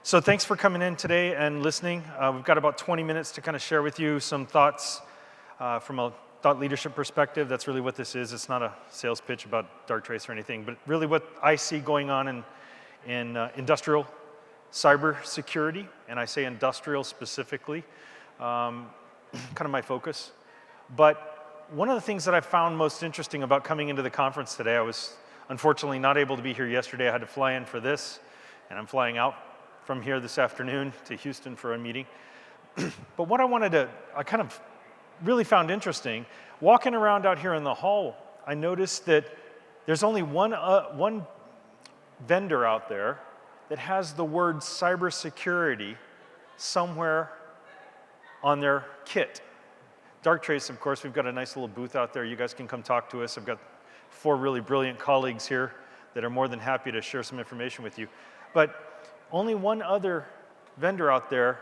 So thanks for coming in today and listening. We've got about 20 minutes to kind of share with you some thoughts from a thought leadership perspective. That's really what this is. It's not a sales pitch about Darktrace or anything, but really what I see going on in industrial cyber security, and I say industrial specifically, kind of my focus. But one of the things that I found most interesting about coming into the conference today, I was unfortunately not able to be here yesterday. I had to fly in for this, and I'm flying out from here this afternoon to Houston for a meeting. But what I kind of really found interesting, walking around out here in the hall, I noticed that there's only one vendor out there that has the word cybersecurity somewhere on their kit. Darktrace, of course, we've got a nice little booth out there. You guys can come talk to us. I've got 4 really brilliant colleagues here that are more than happy to share some information with you. But only one other vendor out there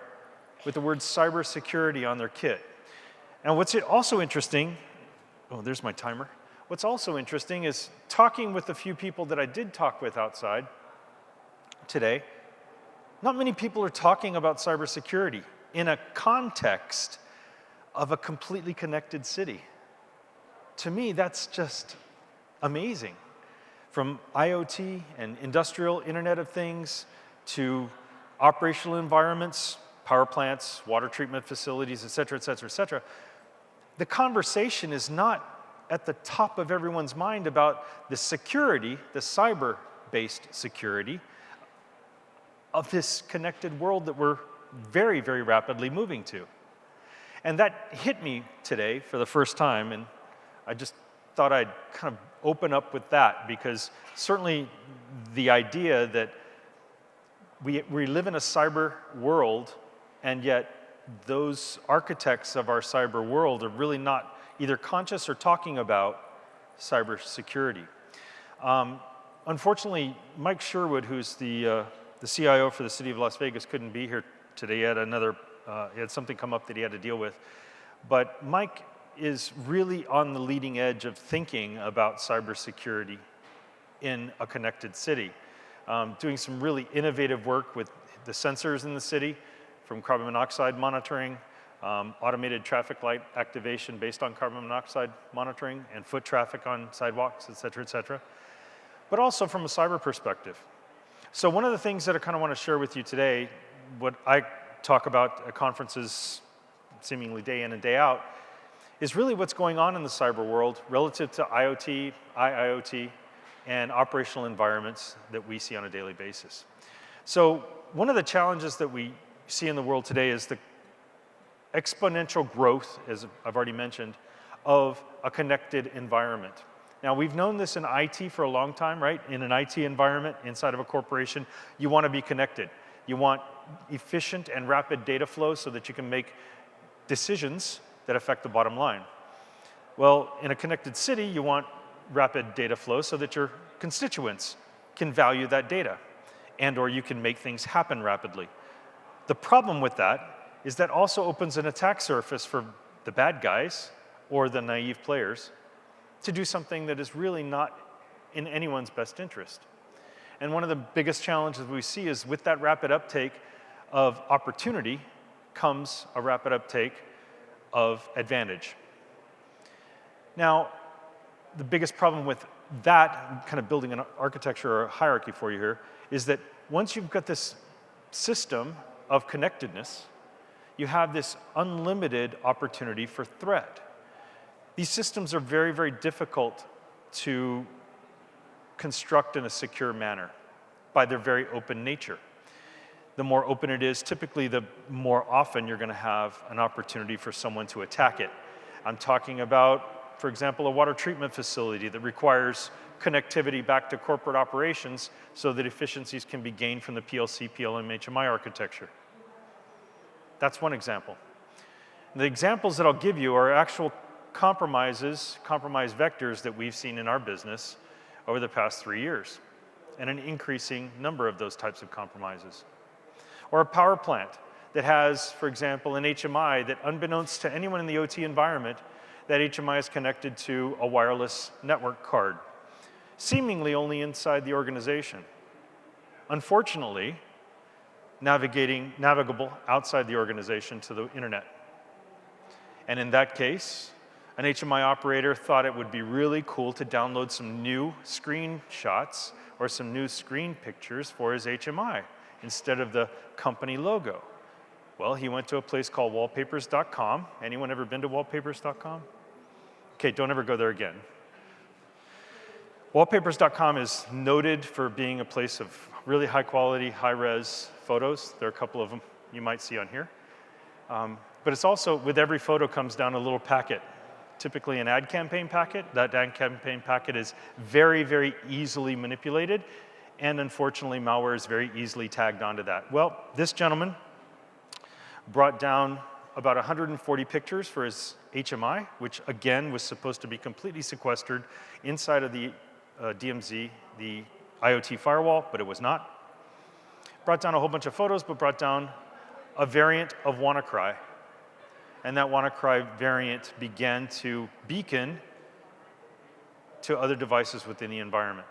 with the word cybersecurity on their kit. And what's also interesting, oh, there's my timer. What's also interesting is talking with a few people that I did talk with outside today, not many people are talking about cybersecurity in a context of a completely connected city. To me, that's just amazing. From IoT and industrial Internet of Things to operational environments, power plants, water treatment facilities, et cetera, et cetera, et cetera. The conversation is not at the top of everyone's mind about the security, the cyber-based security of this connected world that we're very, very rapidly moving to. And that hit me today for the first time, and I just thought I'd kind of open up with that, because certainly the idea that we live in a cyber world, and yet those architects of our cyber world are really not either conscious or talking about cybersecurity. Unfortunately, Mike Sherwood, who's the CIO for the city of Las Vegas, couldn't be here today. He had something come up that he had to deal with. But Mike is really on the leading edge of thinking about cybersecurity in a connected city. Doing some really innovative work with the sensors in the city, from carbon monoxide monitoring, automated traffic light activation based on carbon monoxide monitoring, and foot traffic on sidewalks, et cetera, but also from a cyber perspective. So one of the things that I kind of want to share with you today, what I talk about at conferences seemingly day in and day out, is really what's going on in the cyber world relative to IoT, IIoT, and operational environments that we see on a daily basis. So one of the challenges that we see in the world today is the exponential growth, as I've already mentioned, of a connected environment. Now, we've known this in IT for a long time, right? In an IT environment inside of a corporation, you want to be connected. You want efficient and rapid data flow so that you can make decisions that affect the bottom line. Well, in a connected city, you want rapid data flow so that your constituents can value that data, and or you can make things happen rapidly. The problem with that is that also opens an attack surface for the bad guys or the naive players to do something that is really not in anyone's best interest. And one of the biggest challenges we see is with that rapid uptake of opportunity comes a rapid uptake of advantage. Now, the biggest problem with that, kind of building an architecture or a hierarchy for you here, is that once you've got this system of connectedness, you have this unlimited opportunity for threat. These systems are very, very difficult to construct in a secure manner by their very open nature. The more open it is, typically the more often you're going to have an opportunity for someone to attack it. I'm talking about, for example, a water treatment facility that requires connectivity back to corporate operations so that efficiencies can be gained from the PLC, PLM, HMI architecture. That's one example. The examples that I'll give you are actual compromise vectors that we've seen in our business over the past 3 years, and an increasing number of those types of compromises. Or a power plant that has, for example, an HMI that, unbeknownst to anyone in the OT environment, that HMI is connected to a wireless network card, seemingly only inside the organization. Unfortunately, navigable outside the organization to the internet. And in that case, an HMI operator thought it would be really cool to download some new screenshots or some new screen pictures for his HMI instead of the company logo. Well, he went to a place called wallpapers.com. Anyone ever been to wallpapers.com? Okay, don't ever go there again. Wallpapers.com is noted for being a place of really high quality, high res photos. There are a couple of them you might see on here. But it's also, with every photo comes down a little packet, typically an ad campaign packet. That ad campaign packet is very, very easily manipulated, and unfortunately, malware is very easily tagged onto that. Well, this gentleman brought down about 140 pictures for his HMI, which again was supposed to be completely sequestered inside of the DMZ, the IoT firewall, but it was not. Brought down a whole bunch of photos, but brought down a variant of WannaCry. And that WannaCry variant began to beacon to other devices within the environment.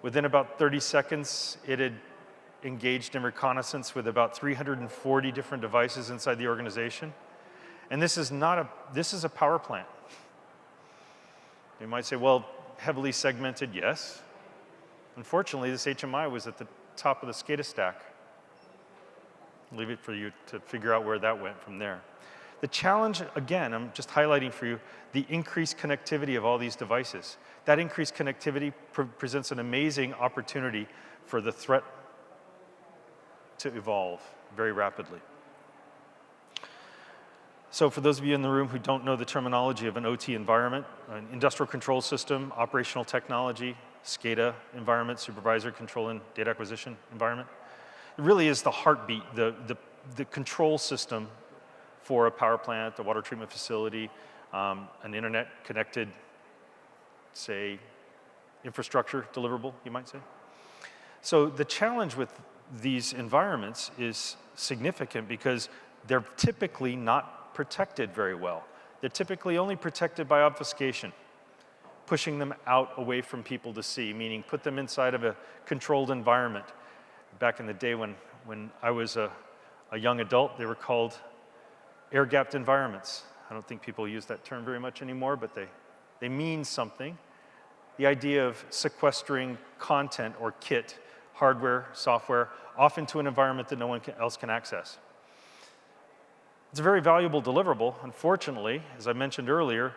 Within about 30 seconds, it had engaged in reconnaissance with about 340 different devices inside the organization. And this is a power plant. You might say, well, heavily segmented, yes. Unfortunately, this HMI was at the top of the SCADA stack. Leave it for you to figure out where that went from there. The challenge, again, I'm just highlighting for you the increased connectivity of all these devices. That increased connectivity presents an amazing opportunity for the threat to evolve very rapidly. So for those of you in the room who don't know the terminology of an OT environment, an industrial control system, operational technology, SCADA environment, supervisor control and data acquisition environment, it really is the heartbeat, the control system for a power plant, a water treatment facility, an internet-connected, say, infrastructure deliverable, you might say. So the challenge with these environments is significant because they're typically not protected very well. They're typically only protected by obfuscation, pushing them out away from people to see, meaning put them inside of a controlled environment. Back in the day when I was a young adult, they were called air-gapped environments. I don't think people use that term very much anymore, but they mean something. The idea of sequestering content or kit, hardware, software, off into an environment that no one else can access. It's a very valuable deliverable. Unfortunately, as I mentioned earlier,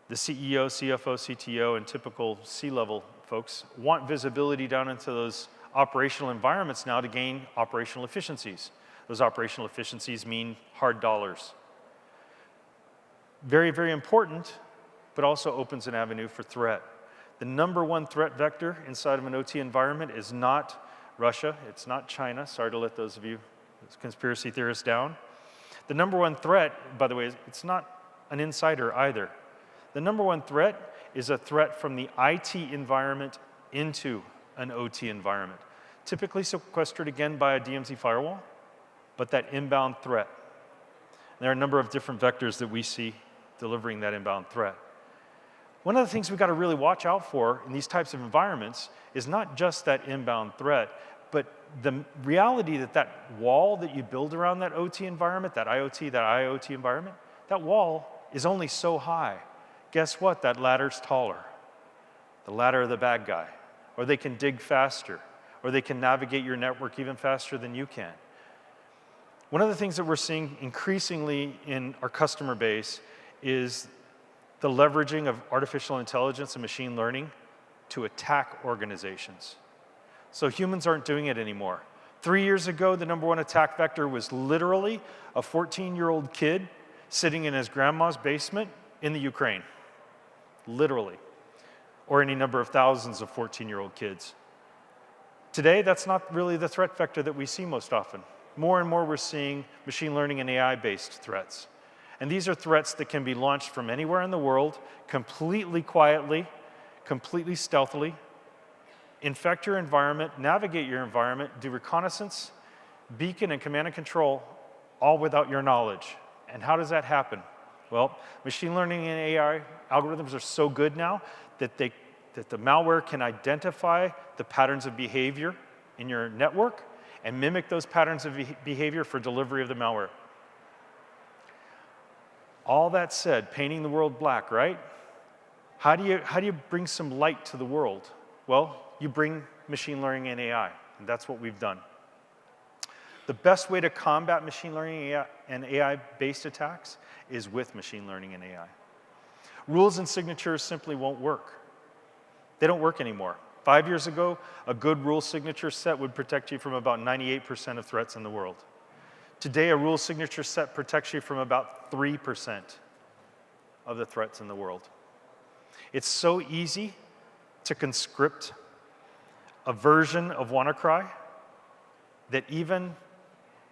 the CEO, CFO, CTO, and typical C-level folks want visibility down into those operational environments now to gain operational efficiencies. Those operational efficiencies mean hard dollars. Very, very important, but also opens an avenue for threat. The number one threat vector inside of an OT environment is not Russia, it's not China. Sorry to let those of you conspiracy theorists down. The number one threat, by the way, it's not an insider either. The number one threat is a threat from the IT environment into an OT environment. Typically sequestered again by a DMZ firewall, but that inbound threat. There are a number of different vectors that we see delivering that inbound threat. One of the things we've got to really watch out for in these types of environments is not just that inbound threat, but the reality that that wall that you build around that OT environment, that IoT environment, that wall is only so high. Guess what? That ladder's taller. The ladder of the bad guy. Or they can dig faster. Or they can navigate your network even faster than you can. One of the things that we're seeing increasingly in our customer base is the leveraging of artificial intelligence and machine learning to attack organizations. So humans aren't doing it anymore. 3 years ago, the number one attack vector was literally a 14-year-old kid sitting in his grandma's basement in the Ukraine. Literally. Or any number of thousands of 14-year-old kids. Today, that's not really the threat vector that we see most often. More and more, we're seeing machine learning and AI-based threats. And these are threats that can be launched from anywhere in the world, completely quietly, completely stealthily, infect your environment, navigate your environment, do reconnaissance, beacon, and command and control, all without your knowledge. And how does that happen? Well, machine learning and AI algorithms are so good now that the malware can identify the patterns of behavior in your network and mimic those patterns of behavior for delivery of the malware. All that said, painting the world black, right? How do you bring some light to the world? Well, you bring machine learning and AI, and that's what we've done. The best way to combat machine learning and AI-based attacks is with machine learning and AI. Rules and signatures simply won't work. They don't work anymore. 5 years ago, a good rule signature set would protect you from about 98% of threats in the world. Today, a rule signature set protects you from about 3% of the threats in the world. It's so easy to conscript a version of WannaCry that even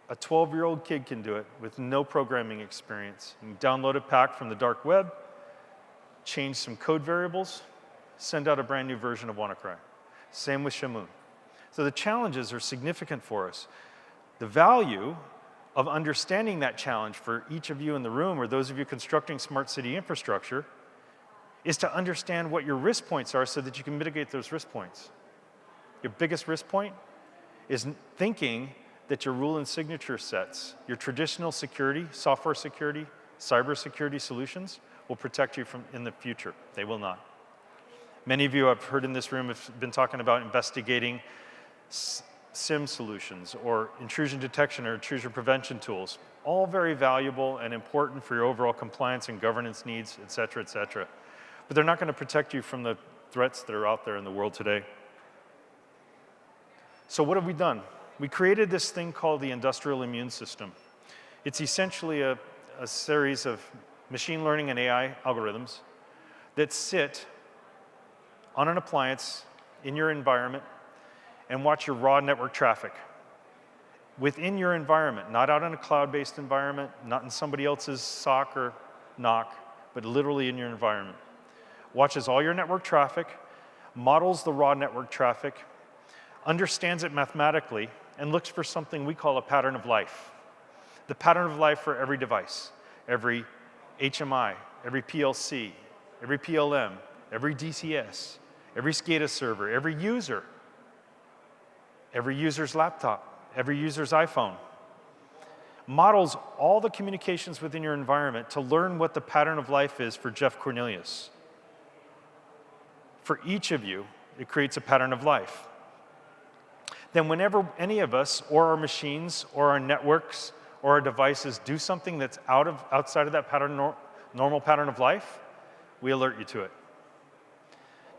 a 12-year-old kid can do it with no programming experience. You can download a pack from the dark web, change some code variables, send out a brand new version of WannaCry. Same with Shamoon. So the challenges are significant for us. The value of understanding that challenge for each of you in the room, or those of you constructing smart city infrastructure, is to understand what your risk points are so that you can mitigate those risk points. Your biggest risk point is thinking that your rule and signature sets, your traditional security, software security, cyber security solutions will protect you from in the future. They will not. Many of you I've heard in this room have been talking about investigating SIM solutions or intrusion detection or intrusion prevention tools. All very valuable and important for your overall compliance and governance needs, et cetera, et cetera. But they're not going to protect you from the threats that are out there in the world today. So what have we done? We created this thing called the industrial immune system. It's essentially a series of machine learning and AI algorithms that sit on an appliance in your environment and watch your raw network traffic within your environment, not out in a cloud-based environment, not in somebody else's SOC or NOC, but literally in your environment. Watches all your network traffic, models the raw network traffic, understands it mathematically, and looks for something we call a pattern of life. The pattern of life for every device, every HMI, every PLC, every PLM, every DCS, every SCADA server, every user's laptop, every user's iPhone. Models all the communications within your environment to learn what the pattern of life is for Jeff Cornelius. For each of you, it creates a pattern of life. Then whenever any of us, or our machines, or our networks, or our devices do something that's outside of that normal pattern of life, we alert you to it.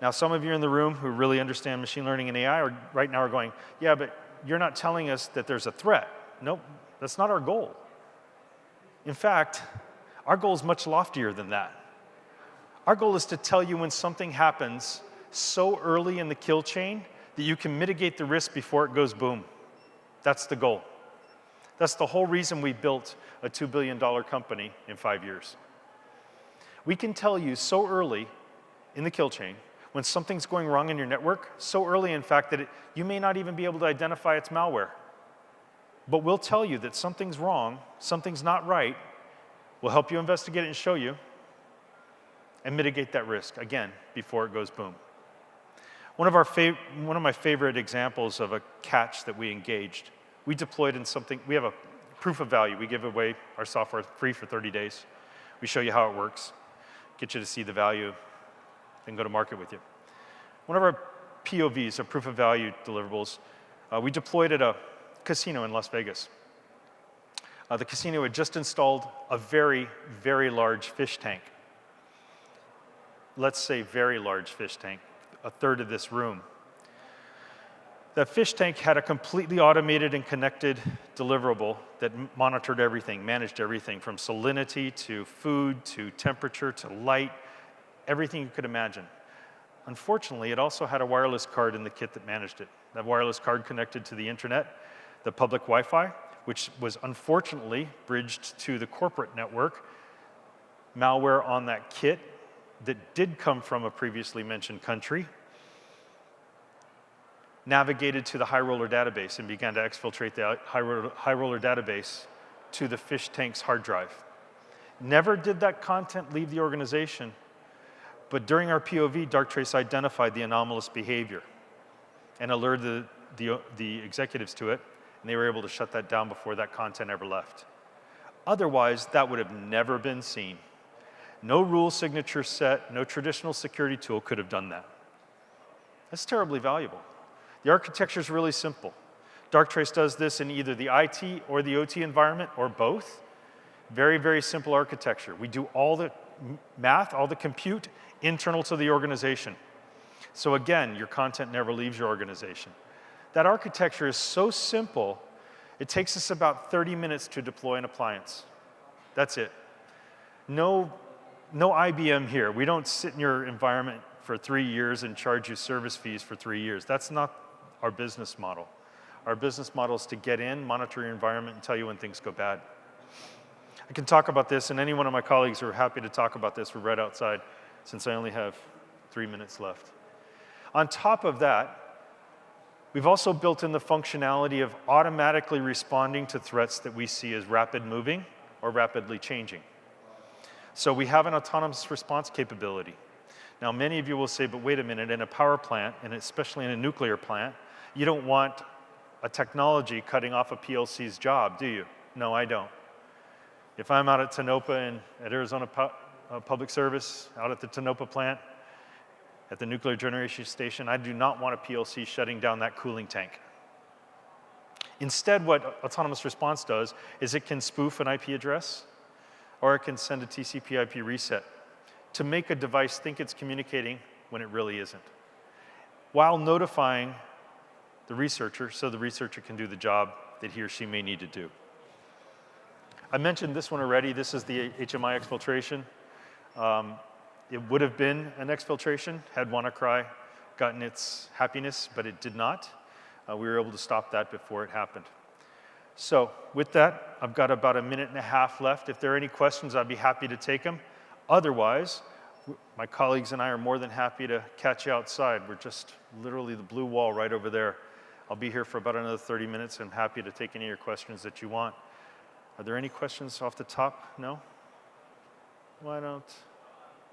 Now, some of you in the room who really understand machine learning and AI right now are going, yeah, but you're not telling us that there's a threat. Nope, that's not our goal. In fact, our goal is much loftier than that. Our goal is to tell you when something happens so early in the kill chain that you can mitigate the risk before it goes boom. That's the goal. That's the whole reason we built a $2 billion company in 5 years. We can tell you so early in the kill chain when something's going wrong in your network, so early in fact that you may not even be able to identify it's malware. But we'll tell you that something's wrong, something's not right, we'll help you investigate it and show you, and mitigate that risk, again, before it goes boom. One of my favorite examples of a catch that we engaged, we deployed in something, we have a proof of value. We give away our software free for 30 days. We show you how it works, get you to see the value, and go to market with you. One of our POVs, our proof of value deliverables, we deployed at a casino in Las Vegas. The casino had just installed a very, very large fish tank. Let's say very large fish tank, a third of this room. That fish tank had a completely automated and connected deliverable that monitored everything, managed everything from salinity to food to temperature to light, everything you could imagine. Unfortunately, it also had a wireless card in the kit that managed it. That wireless card connected to the internet, the public Wi-Fi, which was unfortunately bridged to the corporate network. Malware on that kit that did come from a previously mentioned country navigated to the high roller database and began to exfiltrate the high roller database to the fish tank's hard drive. Never did that content leave the organization, but during our POV, Darktrace identified the anomalous behavior and alerted the executives to it and they were able to shut that down before that content ever left. Otherwise, that would have never been seen. No rule signature set, no traditional security tool could have done that. That's terribly valuable. The architecture is really simple. Darktrace does this in either the IT or the OT environment, or both. Very, very simple architecture. We do all the math, all the compute internal to the organization. So again, your content never leaves your organization. That architecture is so simple, it takes us about 30 minutes to deploy an appliance. That's it. No IBM here. We don't sit in your environment for 3 years and charge you service fees for 3 years. That's not our business model. Our business model is to get in, monitor your environment, and tell you when things go bad. I can talk about this, and any one of my colleagues are happy to talk about this. We're right outside, since I only have 3 minutes left. On top of that, we've also built in the functionality of automatically responding to threats that we see as rapid moving or rapidly changing. So we have an autonomous response capability. Now, many of you will say, but wait a minute, in a power plant, and especially in a nuclear plant, you don't want a technology cutting off a PLC's job, do you? No, I don't. If I'm out at Tonopah and at Arizona Public Service, out at the Tonopah plant, at the nuclear generation station, I do not want a PLC shutting down that cooling tank. Instead, what autonomous response does is it can spoof an IP address, or it can send a TCP/IP reset to make a device think it's communicating when it really isn't, while notifying the researcher so the researcher can do the job that he or she may need to do. I mentioned this one already. This is the HMI exfiltration. It would have been an exfiltration had WannaCry gotten its happiness, but it did not. We were able to stop that before it happened. So with that, I've got about 1.5 minutes left. If there are any questions, I'd be happy to take them. Otherwise, my colleagues and I are more than happy to catch you outside. We're just literally the blue wall right over there. I'll be here for about another 30 minutes. I'm happy to take any of your questions that you want. Are there any questions off the top? No? Why don't?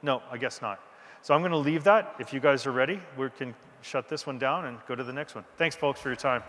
No, I guess not. So I'm going to leave that. If you guys are ready, we can shut this one down and go to the next one. Thanks, folks, for your time.